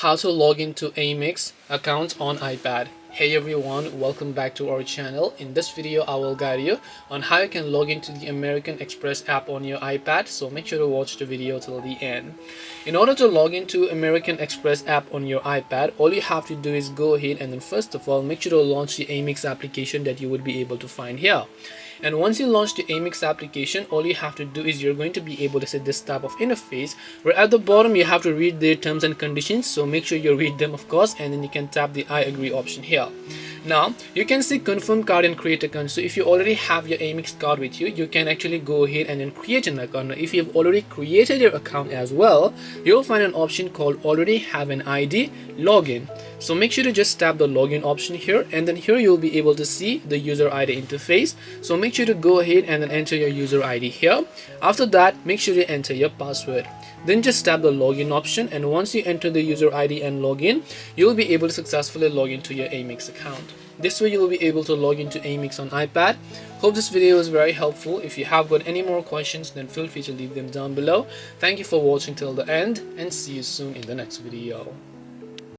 How to log into AMEX account on iPad. Hey everyone, welcome back to our channel. In this video I will guide you on how you can log into the American Express app on your iPad, so make sure to watch the video till the end. In order to log into American Express app on your iPad, all you have to do is go ahead and then first of all make sure to launch the AMEX application that you would be able to find here. And once you launch the AMEX application, all you have to do is you're going to be able to see this type of interface where at the bottom you have to read the terms and conditions, so make sure you read them of course, and then you can tap the I agree option here. Now you can see confirm card and create account. So if you already have your AMEX card with you, you can actually go ahead and then create an account. Now if you've already created your account as well, you'll find an option called already have an ID login. So make sure to just tap the login option here, and then here you'll be able to see the user ID interface. So make sure to go ahead and then enter your user ID here. After that, make sure to enter your password. Then just tap the login option, and once you enter the user ID and login, you'll be able to successfully log into your AMEX account. This way you'll be able to log into AMEX on iPad. Hope this video was very helpful. If you have got any more questions, then feel free to leave them down below. Thank you for watching till the end, and see you soon in the next video.